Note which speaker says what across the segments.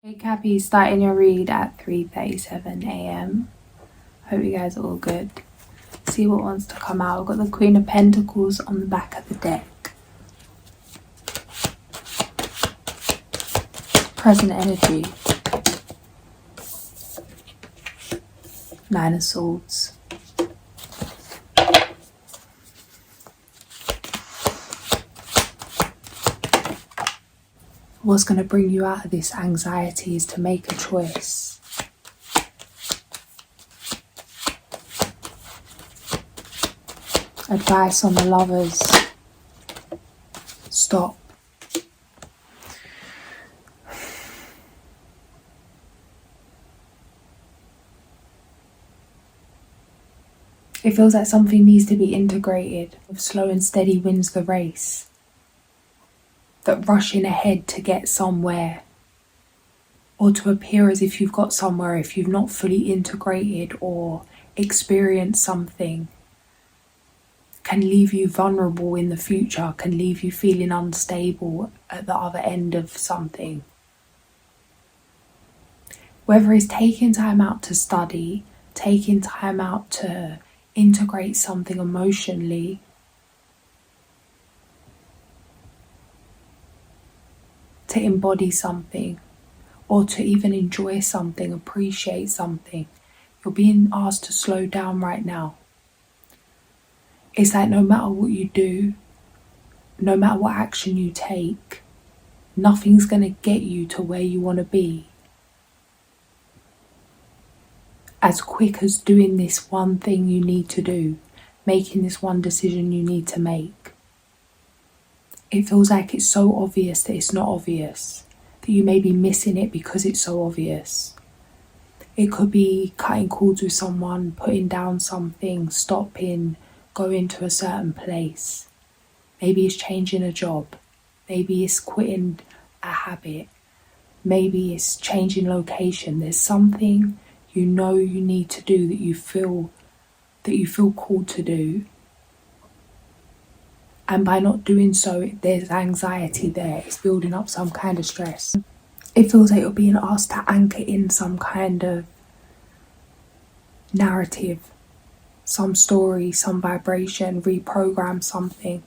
Speaker 1: Hey Cappy, starting your read at 3:37 a.m. Hope you guys are all good. See what wants to come out. I've got the Queen of Pentacles on the back of the deck. Present energy. Nine of Swords. What's going to bring you out of this anxiety is to make a choice. Advice on the Lovers. Stop. It feels like something needs to be integrated. Slow and steady wins the race. That rushing ahead to get somewhere or to appear as if you've got somewhere, if you've not fully integrated or experienced something, can leave you vulnerable in the future, can leave you feeling unstable at the other end of something. Whether it's taking time out to study, taking time out to integrate something emotionally, to embody something, or to even enjoy something, appreciate something, you're being asked to slow down right now. It's like no matter what you do, no matter what action you take, nothing's going to get you to where you want to be as quick as doing this one thing you need to do, making this one decision you need to make. It feels like it's so obvious that it's not obvious, that you may be missing it because it's so obvious. It could be cutting cords with someone, putting down something, stopping, going to a certain place. Maybe it's changing a job. Maybe it's quitting a habit. Maybe it's changing location. There's something you know you need to do that you feel called to do. And by not doing so, there's anxiety there. It's building up some kind of stress. It feels like you're being asked to anchor in some kind of narrative, some story, some vibration, reprogram something.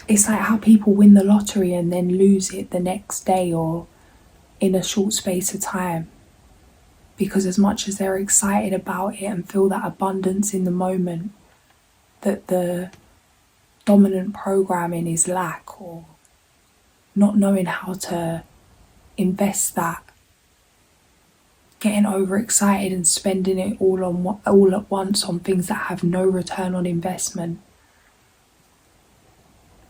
Speaker 1: It's like how people win the lottery and then lose it the next day or in a short space of time. Because as much as they're excited about it and feel that abundance in the moment, that the dominant programming is lack or not knowing how to invest that, getting overexcited and spending it all at once on things that have no return on investment,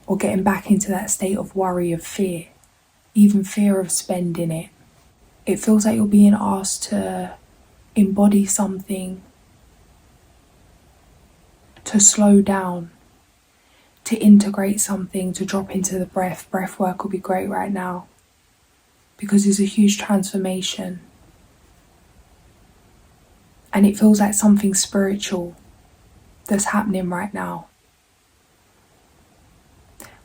Speaker 1: or getting back into that state of worry, of fear, even fear of spending it. It feels like you're being asked to embody something, to slow down, to integrate something, to drop into the breath. Breath work will be great right now because it's a huge transformation. And it feels like something spiritual that's happening right now,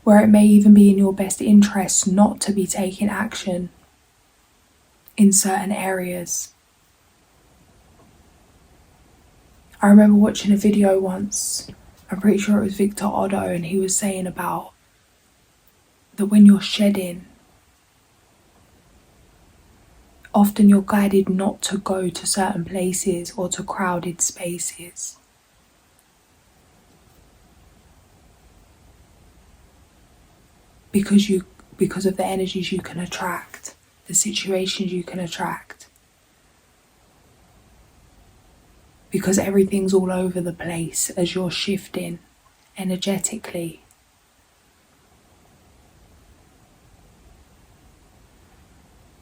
Speaker 1: where it may even be in your best interest not to be taking action in certain areas. I remember watching a video once, I'm pretty sure it was Victor Otto, and he was saying about that when you're shedding, often you're guided not to go to certain places or to crowded spaces. Because of the energies you can attract, the situations you can attract. Because everything's all over the place as you're shifting energetically.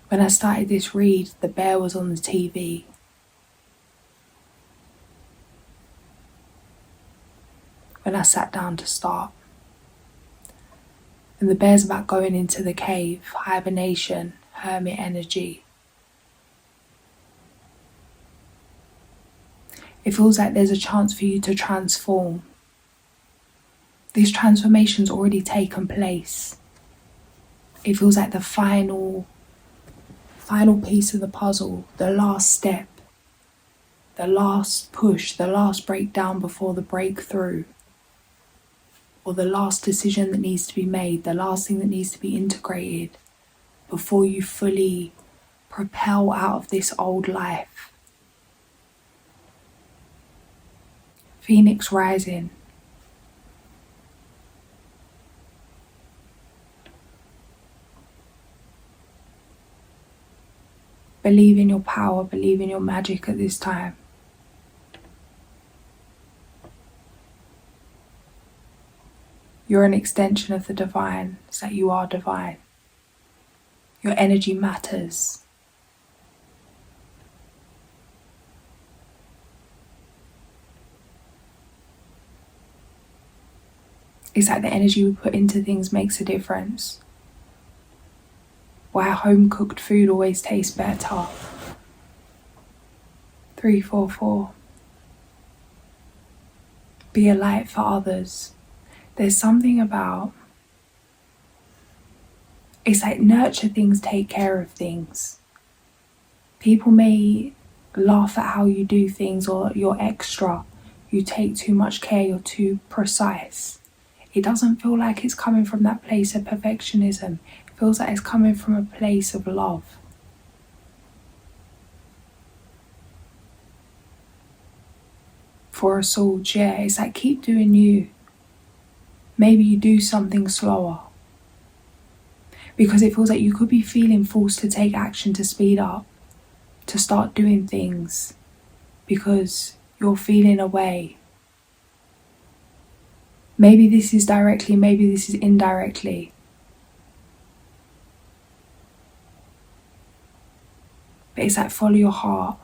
Speaker 1: When I started this read, the bear was on the TV. When I sat down to start. And the bear's about going into the cave, hibernation, hermit energy. It feels like there's a chance for you to transform. This transformation's already taken place. It feels like the final piece of the puzzle, the last step, the last push, the last breakdown before the breakthrough, or the last decision that needs to be made, the last thing that needs to be integrated before you fully propel out of this old life. Phoenix rising. Believe in your power, believe in your magic at this time. You're an extension of the divine. It's that you are divine. Your energy matters. It's like the energy we put into things makes a difference. Why home cooked food always tastes better. 344. Be a light for others. There's something about, it's like nurture things, take care of things. People may laugh at how you do things, or you're extra, you take too much care, you're too precise. It doesn't feel like it's coming from that place of perfectionism. It feels like it's coming from a place of love. For a sword, yeah, it's like keep doing you. Maybe you do something slower. Because it feels like you could be feeling forced to take action, to speed up, to start doing things, because you're feeling away. Maybe this is directly, maybe this is indirectly. But it's like follow your heart.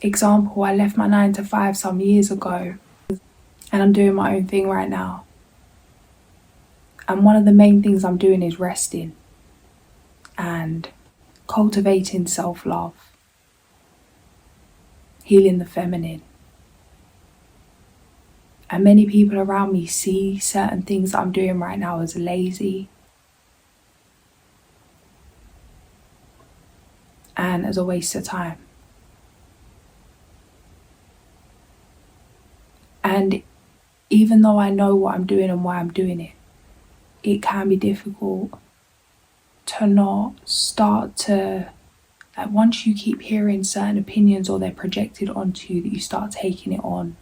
Speaker 1: Example, I left my 9 to 5 some years ago and I'm doing my own thing right now. And one of the main things I'm doing is resting and cultivating self-love, healing the feminine. And many people around me see certain things that I'm doing right now as lazy and as a waste of time. And even though I know what I'm doing and why I'm doing it, it can be difficult to not start to, like once you keep hearing certain opinions or they're projected onto you, that you start taking it on.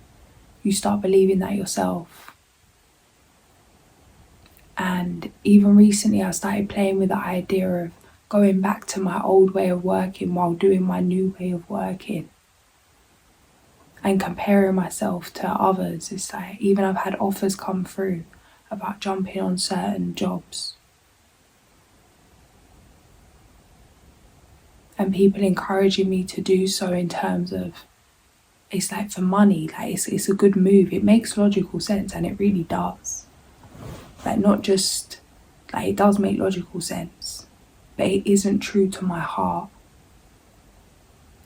Speaker 1: You start believing that yourself. And even recently I started playing with the idea of going back to my old way of working while doing my new way of working. And comparing myself to others. It's like, even I've had offers come through about jumping on certain jobs. And people encouraging me to do so in terms of, it's like for money, like it's a good move. It makes logical sense, and it really does. Like not just, like it does make logical sense, but it isn't true to my heart.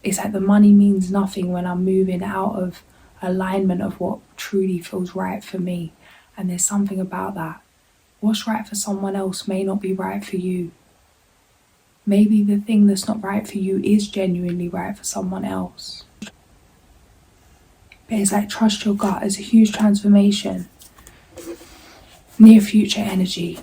Speaker 1: It's like the money means nothing when I'm moving out of alignment of what truly feels right for me. And there's something about that. What's right for someone else may not be right for you. Maybe the thing that's not right for you is genuinely right for someone else. But it's like trust your gut. It's a huge transformation. Near future energy.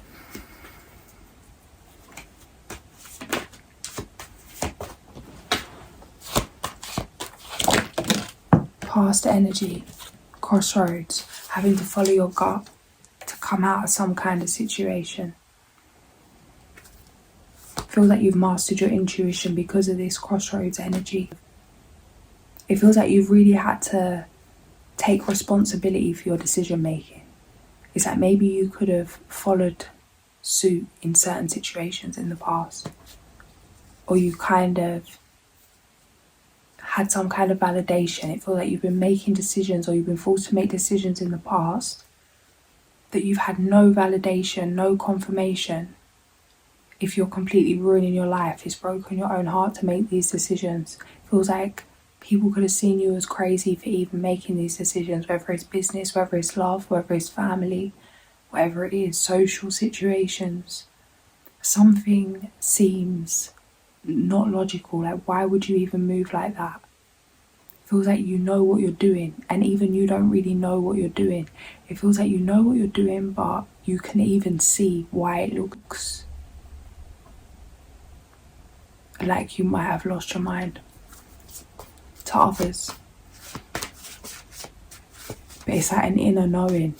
Speaker 1: Past energy, crossroads, having to follow your gut to come out of some kind of situation. Feels like you've mastered your intuition because of this crossroads energy. It feels like you've really had to take responsibility for your decision making. It's like maybe you could have followed suit in certain situations in the past, or you kind of had some kind of validation. It feels like you've been making decisions, or you've been forced to make decisions in the past that you've had no validation, no confirmation. If you're completely ruining your life, it's broken your own heart to make these decisions. It feels like people could have seen you as crazy for even making these decisions, whether it's business, whether it's love, whether it's family, whatever it is, social situations, something seems not logical. Like, why would you even move like that? It feels like you know what you're doing, and even you don't really know what you're doing. It feels like you know what you're doing, but you can even see why it looks like you might have lost your mind to others. But it's like an inner knowing.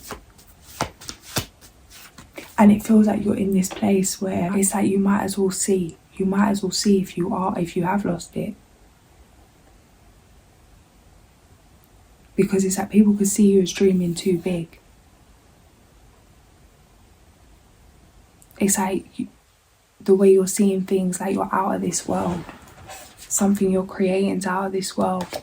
Speaker 1: And it feels like you're in this place where it's like you might as well see. You might as well see if you have lost it. Because it's like people could see you as dreaming too big. It's like the way you're seeing things, like you're out of this world. Something you're creating's out of this world.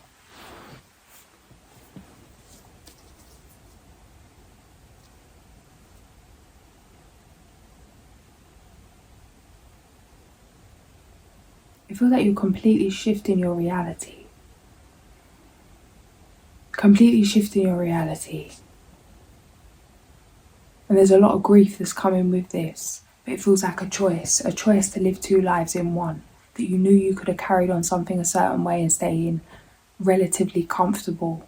Speaker 1: It feels like you're completely shifting your reality. Completely shifting your reality. And there's a lot of grief that's coming with this. But it feels like a choice to live two lives in one. That you knew you could have carried on something a certain way and staying relatively comfortable.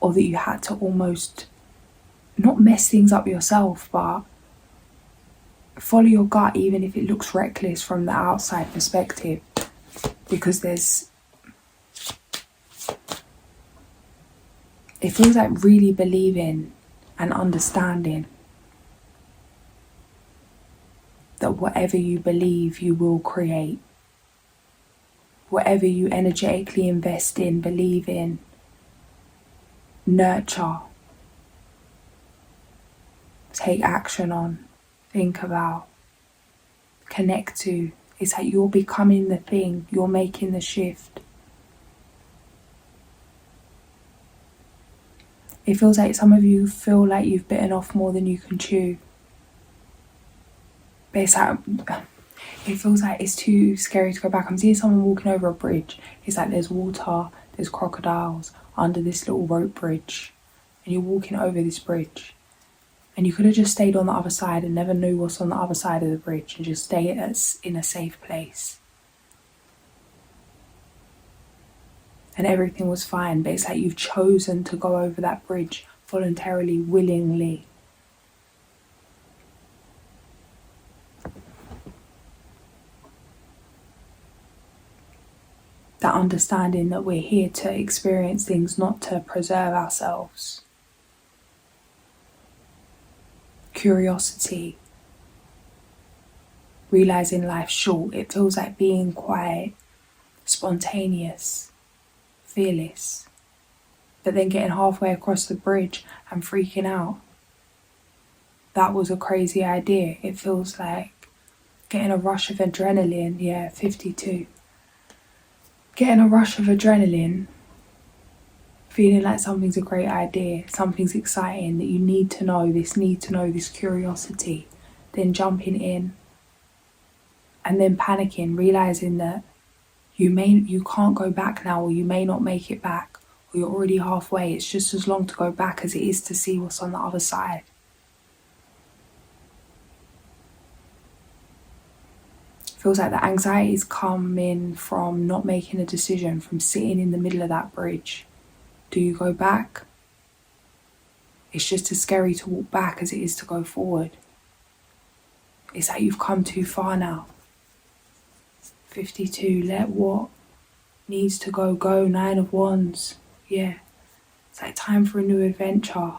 Speaker 1: Or that you had to almost not mess things up yourself, but follow your gut even if it looks reckless from the outside perspective. Because it feels like really believing and understanding that whatever you believe, you will create. Whatever you energetically invest in, believe in, nurture, take action on, think about, connect to. It's like you're becoming the thing, you're making the shift. It feels like some of you feel like you've bitten off more than you can chew. But it's like, it feels like it's too scary to go back. I'm seeing someone walking over a bridge. It's like there's water, there's crocodiles under this little rope bridge. And you're walking over this bridge. And you could have just stayed on the other side and never knew what's on the other side of the bridge and just stay in a safe place. And everything was fine, but it's like you've chosen to go over that bridge voluntarily, willingly. That understanding that we're here to experience things, not to preserve ourselves. Curiosity. Realising life's short. It feels like being quite spontaneous. Fearless, but then getting halfway across the bridge and freaking out. That was a crazy idea. It feels like getting a rush of adrenaline. Yeah, 52. Getting a rush of adrenaline, feeling like something's a great idea, something's exciting, that you need to know, this curiosity, then jumping in and then panicking, realising that you can't go back now, or you may not make it back, or you're already halfway. It's just as long to go back as it is to see what's on the other side. Feels like the anxiety is coming from not making a decision, from sitting in the middle of that bridge. Do you go back? It's just as scary to walk back as it is to go forward. It's like you've come too far now. 52, let what needs to go, go. 9 of Wands, yeah. It's like time for a new adventure.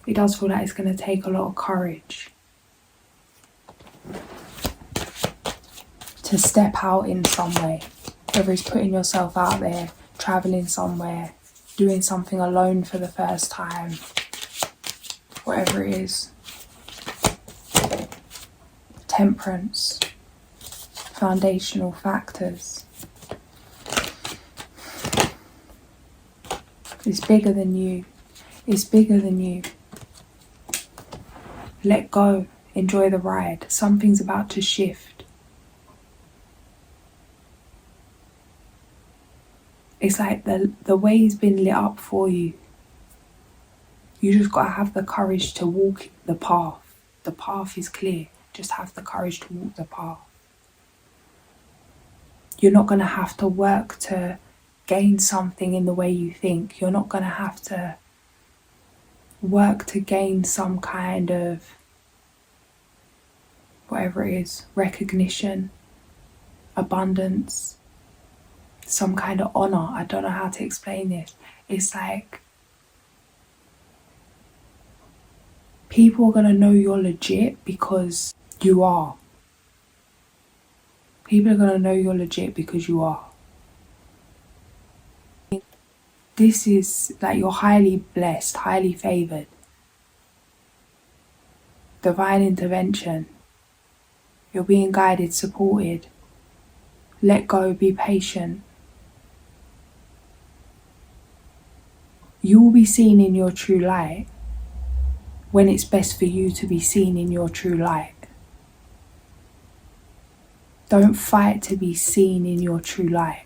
Speaker 1: It does feel like it's going to take a lot of courage to step out in some way. Whether it's putting yourself out there, travelling somewhere, doing something alone for the first time, whatever it is. Temperance. Foundational factors. It's bigger than you. It's bigger than you. Let go. Enjoy the ride. Something's about to shift. It's like the way's been lit up for you. You just got to have the courage to walk the path. The path is clear. Just have the courage to walk the path. You're not going to have to work to gain something in the way you think. You're not going to have to work to gain some kind of, whatever it is, recognition, abundance, some kind of honor. I don't know how to explain this. It's like people are going to know you're legit because you are. People are going to know you're legit because you are. This is like you're highly blessed, highly favored. Divine intervention. You're being guided, supported. Let go, be patient. You will be seen in your true light when it's best for you to be seen in your true light. Don't fight to be seen in your true light.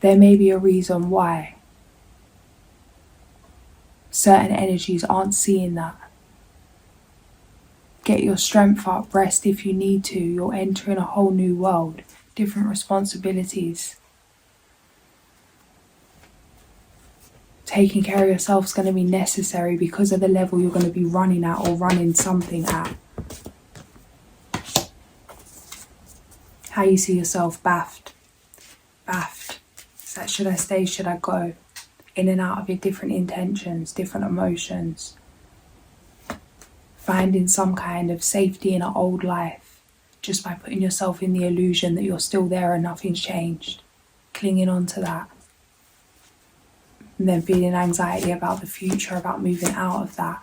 Speaker 1: There may be a reason why certain energies aren't seeing that. Get your strength up, rest if you need to. You're entering a whole new world, different responsibilities. Taking care of yourself is going to be necessary because of the level you're going to be running at or running something at. How you see yourself, baffed. It's like, should I stay, should I go? In and out of your different intentions, different emotions. Finding some kind of safety in an old life just by putting yourself in the illusion that you're still there and nothing's changed. Clinging on to that. And then feeling anxiety about the future, about moving out of that.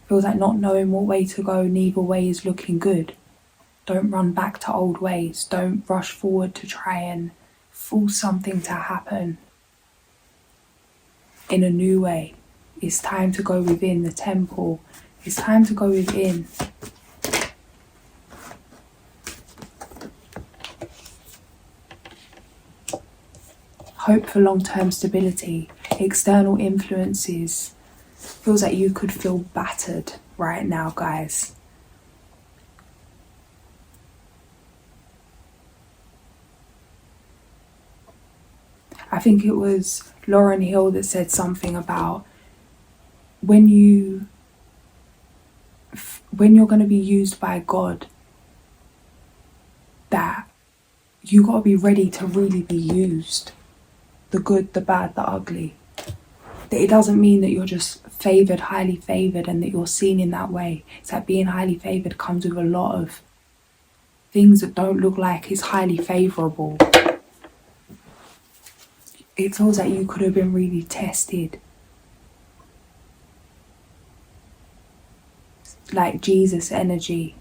Speaker 1: Feels like not knowing what way to go, neither way is looking good. Don't run back to old ways. Don't rush forward to try and force something to happen in a new way. It's time to go within the temple. It's time to go within. Hope for long-term stability. External influences. Feels like you could feel battered right now, guys. I think it was Lauryn Hill that said something about when you're going to be used by God, that you got to be ready to really be used. The good, the bad, the ugly. That it doesn't mean that you're just favoured, highly favoured, and that you're seen in that way. It's that being highly favoured comes with a lot of things that don't look like it's highly favourable. It feels like you could have been really tested. Like Jesus energy.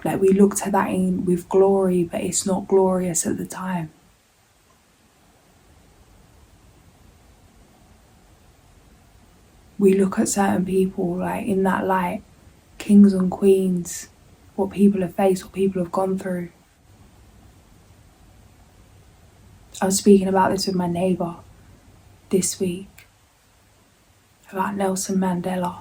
Speaker 1: Like we look to that in with glory, but it's not glorious at the time. We look at certain people like in that light, kings and queens, what people have faced, what people have gone through. I was speaking about this with my neighbour this week, about Nelson Mandela.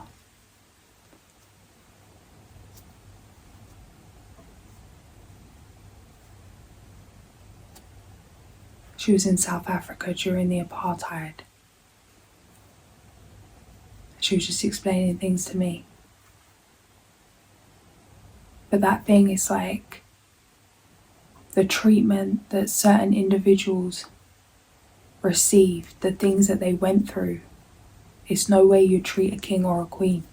Speaker 1: She was in South Africa during the apartheid. She was just explaining things to me. But that thing is like the treatment that certain individuals received, the things that they went through. It's no way you treat a king or a queen.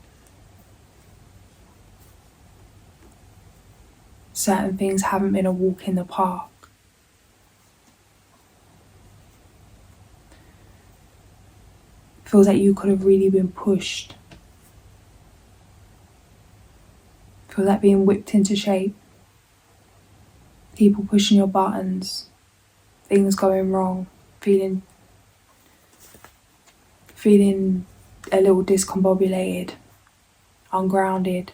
Speaker 1: Certain things haven't been a walk in the park. Feels like you could have really been pushed. Feels like being whipped into shape. People pushing your buttons. Things going wrong. Feeling a little discombobulated. Ungrounded.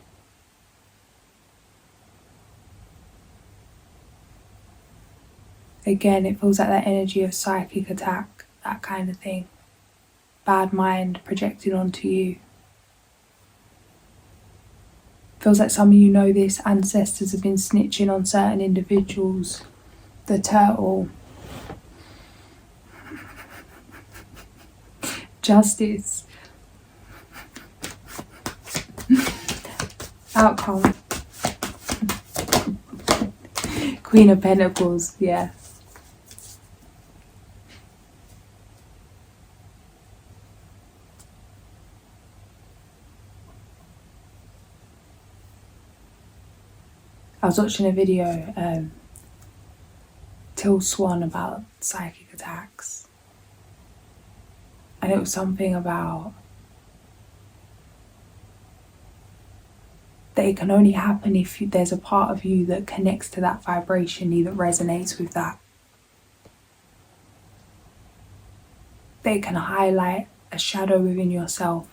Speaker 1: Again, it feels like that energy of psychic attack, that kind of thing. Bad mind projected onto you. Feels like some of you know this. Ancestors have been snitching on certain individuals. The turtle. Justice. Outcome. Queen of Pentacles, yeah. I was watching a video, Till Swan, about psychic attacks. And it was something about that it can only happen if there's a part of you that connects to that vibration, that resonates with that. That it can highlight a shadow within yourself.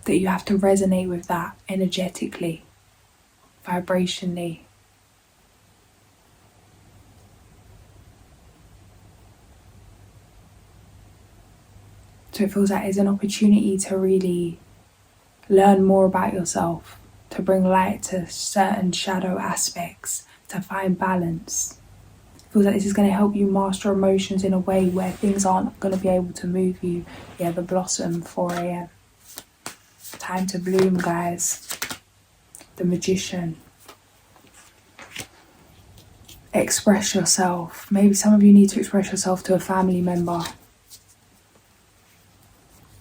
Speaker 1: That you have to resonate with that energetically, vibrationally. So it feels like there's an opportunity to really learn more about yourself, to bring light to certain shadow aspects, to find balance. It feels like this is going to help you master emotions in a way where things aren't going to be able to move you. Yeah, the blossom, 4 a.m. Time to bloom, guys. The Magician. Express yourself. Maybe some of you need to express yourself to a family member.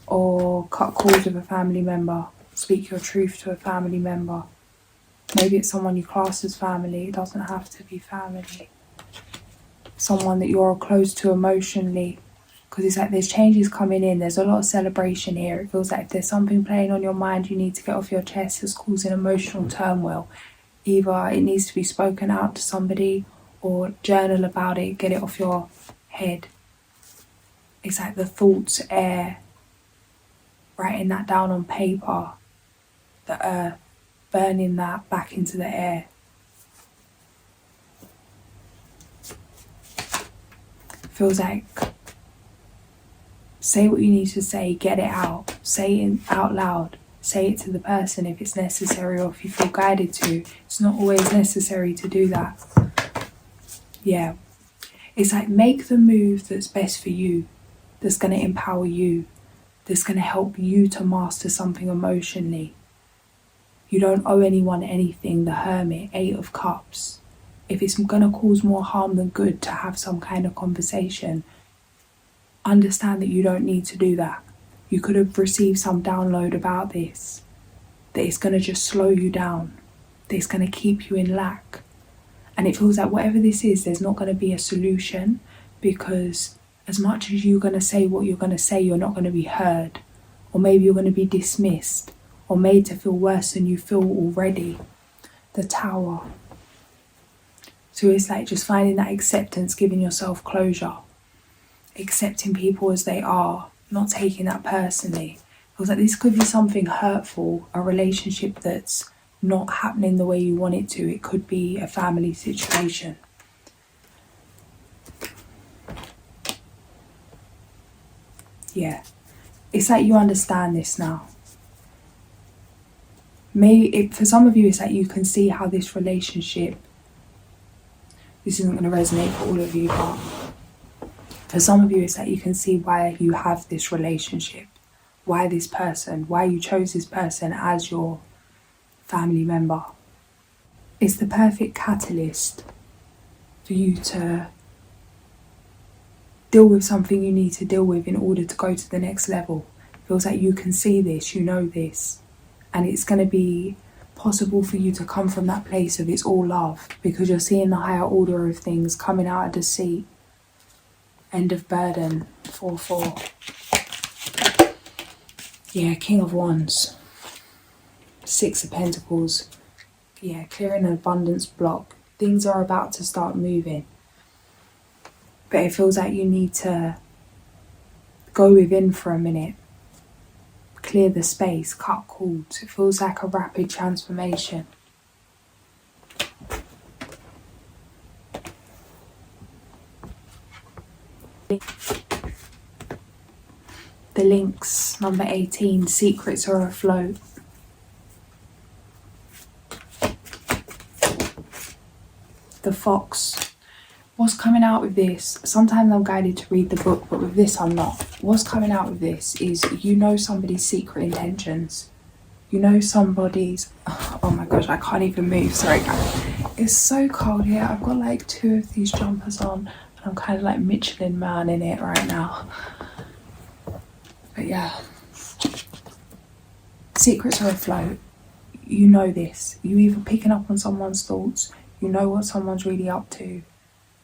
Speaker 1: Or cut cords with a family member. Speak your truth to a family member. Maybe it's someone you class as family. It doesn't have to be family. Someone that you're close to emotionally. Because it's like there's changes coming in. There's a lot of celebration here. It feels like if there's something playing on your mind you need to get off your chest that's causing emotional turmoil. Either it needs to be spoken out to somebody or journal about it. Get it off your head. It's like the thoughts air. Writing that down on paper, the earth, burning that back into the air. Feels like say what you need to say, get it out, say it out loud, say it to the person if it's necessary or if you feel guided to. It's not always necessary to do that. Yeah, it's like make the move that's best for you, that's going to empower you. That's going to help you to master something emotionally. You don't owe anyone anything. The Hermit, 8 of Cups. If it's going to cause more harm than good to have some kind of conversation, understand that you don't need to do that. You could have received some download about this, that it's going to just slow you down, that it's going to keep you in lack. And it feels like whatever this is, there's not going to be a solution, because as much as you're going to say what you're going to say, you're not going to be heard. Or maybe you're going to be dismissed or made to feel worse than you feel already. The Tower. So it's like just finding that acceptance, giving yourself closure. Accepting people as they are, not taking that personally. It feels like this could be something hurtful, a relationship that's not happening the way you want it to. It could be a family situation. Yeah, it's like you understand this now. Maybe for some of you, it's like you can see how this relationship, this isn't going to resonate for all of you, but for some of you, it's like you can see why you have this relationship, why this person, why you chose this person as your family member. It's the perfect catalyst for you to deal with something you need to deal with in order to go to the next level. It feels like you can see this, you know this, and it's going to be possible for you to come from that place of it's all love, because you're seeing the higher order of things coming out of deceit. End of burden, 4-4. Yeah, King of Wands, 6 of Pentacles. Yeah, clearing an abundance block. Things are about to start moving. But it feels like you need to go within for a minute. Clear the space, cut cords. It feels like a rapid transformation. The links, number 18, secrets are afloat. The fox. What's coming out with this? Sometimes I'm guided to read the book, but with this I'm not. What's coming out with this is you know somebody's secret intentions. You know somebody's... Oh my gosh, I can't even move. Sorry guys. It's so cold here. I've got like 2 of these jumpers on and I'm kind of like Michelin Man in it right now. But yeah. Secrets are afloat. You know this. You either picking up on someone's thoughts, you know what someone's really up to,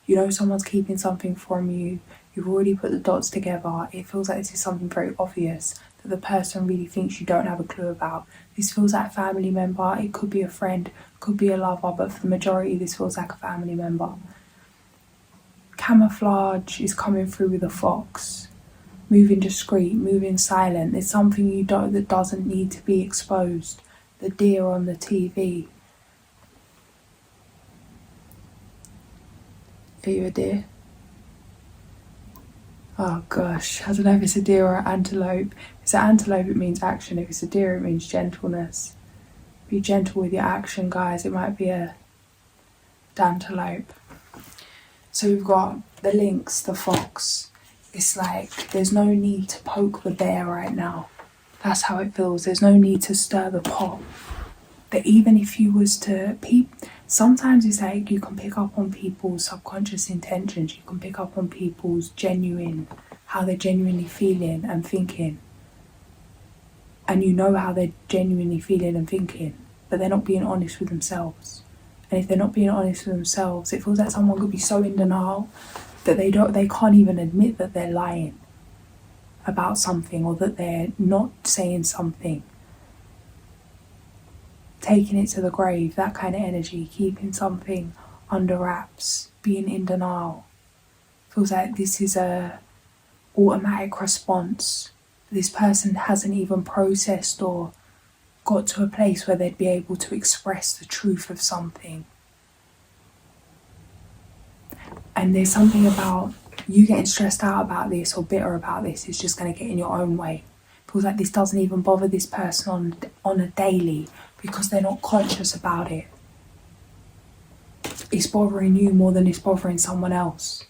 Speaker 1: you know someone's keeping something from you, you've already put the dots together. It feels like this is something very obvious that the person really thinks you don't have a clue about. This feels like a family member, it could be a friend, could be a lover, but for the majority this feels like a family member. Camouflage is coming through with a fox. Moving discreet, moving silent. There's something you don't that doesn't need to be exposed. The deer on the TV. Are you a deer? Oh gosh, I don't know if it's a deer or an antelope. If it's an antelope, it means action. If it's a deer, it means gentleness. Be gentle with your action, guys. It might be a antelope. So we've got the lynx, the fox. It's like there's no need to poke the bear right now. That's how it feels. There's no need to stir the pot. That even if you was to sometimes it's like you can pick up on people's subconscious intentions. You can pick up on people's how they're genuinely feeling and thinking. And you know how they're genuinely feeling and thinking, but they're not being honest with themselves. And if they're not being honest with themselves, it feels like someone could be so in denial that they can't even admit that they're lying about something or that they're not saying something. Taking it to the grave, that kind of energy, keeping something under wraps, being in denial. Feels like this is a automatic response. This person hasn't even processed or got to a place where they'd be able to express the truth of something. And there's something about you getting stressed out about this or bitter about this is just going to get in your own way. Feels like this doesn't even bother this person on a daily because they're not conscious about it. It's bothering you more than it's bothering someone else.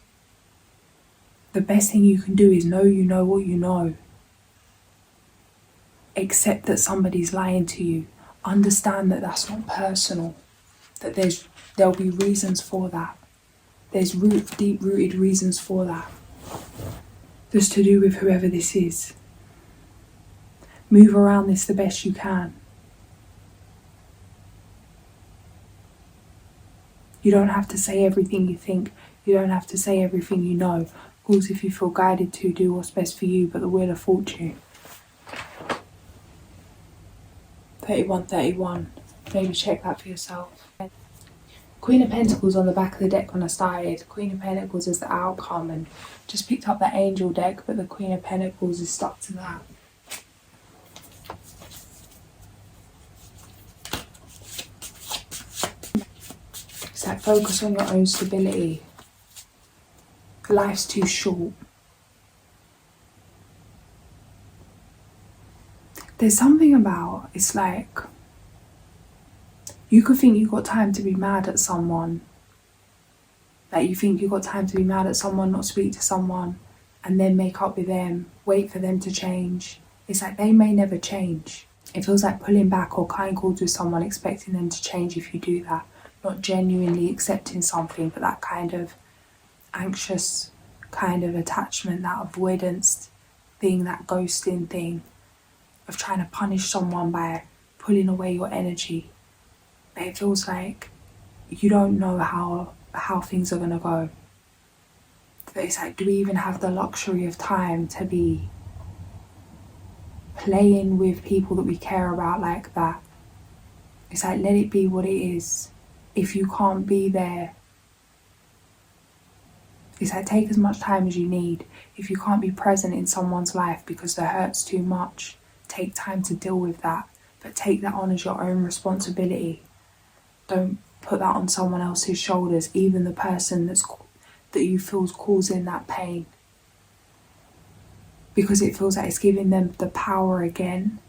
Speaker 1: The best thing you can do is know you know what you know. Accept that somebody's lying to you. Understand that that's not personal. That there'll be reasons for that. There's deep-rooted reasons for that. Just to do with whoever this is. Move around this the best you can. You don't have to say everything you think. You don't have to say everything you know. Of course, if you feel guided to, do what's best for you, but the Wheel of Fortune. 3131. Maybe check that for yourself. Queen of Pentacles on the back of the deck when I started. Queen of Pentacles is the outcome, and just picked up the Angel deck, but the Queen of Pentacles is stuck to that. It's like focus on your own stability. Life's too short. There's something about, it's like, you could think you've got time to be mad at someone. Like you think you've got time to be mad at someone, not speak to someone, and then make up with them, wait for them to change. It's like they may never change. It feels like pulling back or cutting cords with someone, expecting them to change if you do that. Not genuinely accepting something, but that kind of anxious kind of attachment, that avoidance thing, that ghosting thing of trying to punish someone by pulling away your energy. It feels like you don't know how things are going to go. It's like, do we even have the luxury of time to be playing with people that we care about like that? It's like, let it be what it is. If you can't be there, it's like, take as much time as you need. If you can't be present in someone's life because the hurt's too much, take time to deal with that. But take that on as your own responsibility. Don't put that on someone else's shoulders, even the person that you feel is causing that pain. because it feels like it's giving them the power again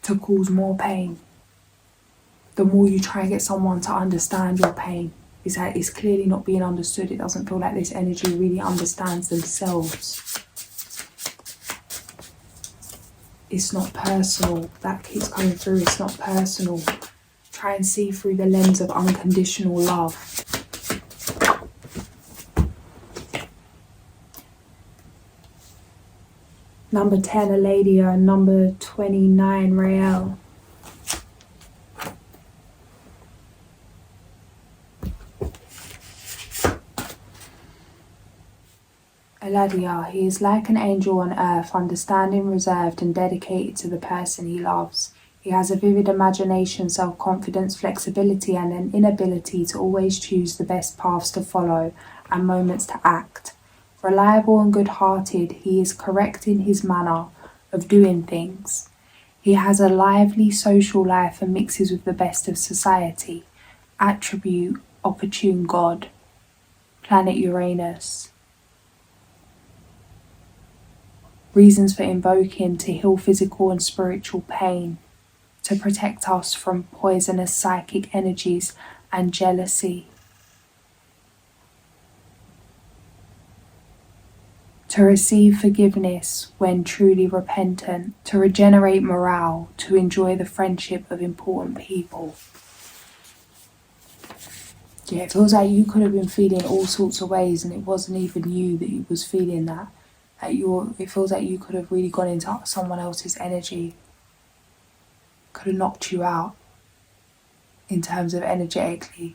Speaker 1: to cause more pain. The more you try and get someone to understand your pain, is that it's clearly not being understood. It doesn't feel like this energy really understands themselves. It's not personal. That keeps coming through. It's not personal. Try and see through the lens of unconditional love. Number 10, Eladia, and number 29, Rael. Eladia, he is like an angel on earth, understanding, reserved and dedicated to the person he loves. He has a vivid imagination, self-confidence, flexibility and an inability to always choose the best paths to follow and moments to act. Reliable and good-hearted, he is correct in his manner of doing things. He has a lively social life and mixes with the best of society. Attribute, opportune God. Planet Uranus. Reasons for invoking: to heal physical and spiritual pain, to protect us from poisonous psychic energies and jealousy, to receive forgiveness when truly repentant, to regenerate morale, to enjoy the friendship of important people. Yeah, it feels like you could have been feeling all sorts of ways and it wasn't even you that was feeling that. It feels like you could have really gone into someone else's energy. Could have knocked you out in terms of energetically.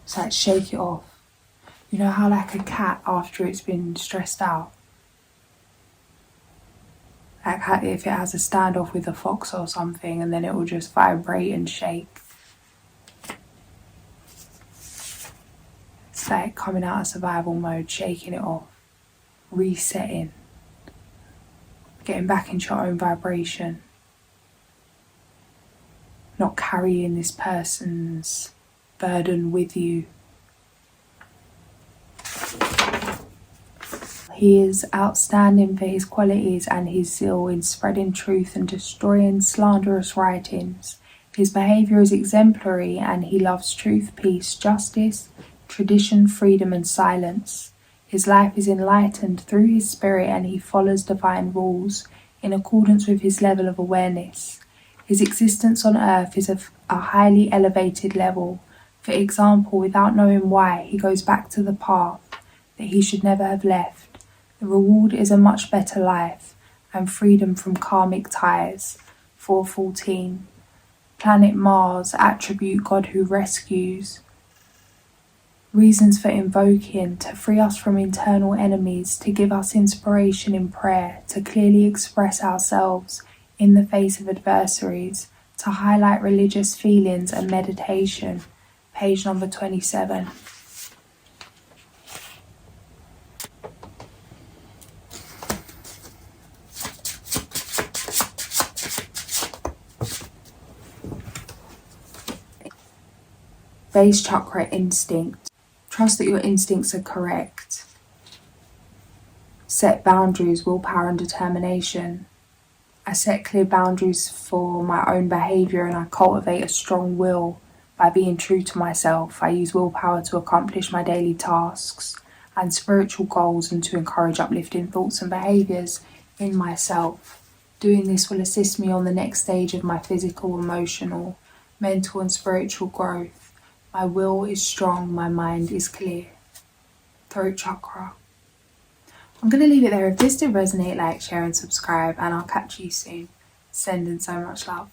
Speaker 1: It's like, shake it off. You know how like a cat after it's been stressed out, like how if it has a standoff with a fox or something and then it will just vibrate and shake. It's like coming out of survival mode, shaking it off, resetting, getting back into your own vibration, not carrying this person's burden with you. He is outstanding for his qualities and his zeal in spreading truth and destroying slanderous writings. His behaviour is exemplary and he loves truth, peace, justice, tradition, freedom and silence. His life is enlightened through his spirit and he follows divine rules in accordance with his level of awareness. His existence on earth is of a highly elevated level. For example, without knowing why, he goes back to the path that he should never have left. The reward is a much better life and freedom from karmic ties. 414. Planet Mars, attribute God who rescues. Reasons for invoking: to free us from internal enemies, to give us inspiration in prayer, to clearly express ourselves in the face of adversaries, to highlight religious feelings and meditation. Page number 27. Base chakra, instinct. Trust that your instincts are correct. Set boundaries, willpower and determination. I set clear boundaries for my own behaviour and I cultivate a strong will by being true to myself. I use willpower to accomplish my daily tasks and spiritual goals and to encourage uplifting thoughts and behaviours in myself. Doing this will assist me on the next stage of my physical, emotional, mental and spiritual growth. My will is strong, my mind is clear. Throat chakra. I'm going to leave it there. If this did resonate, like, share and subscribe and I'll catch you soon. Sending so much love.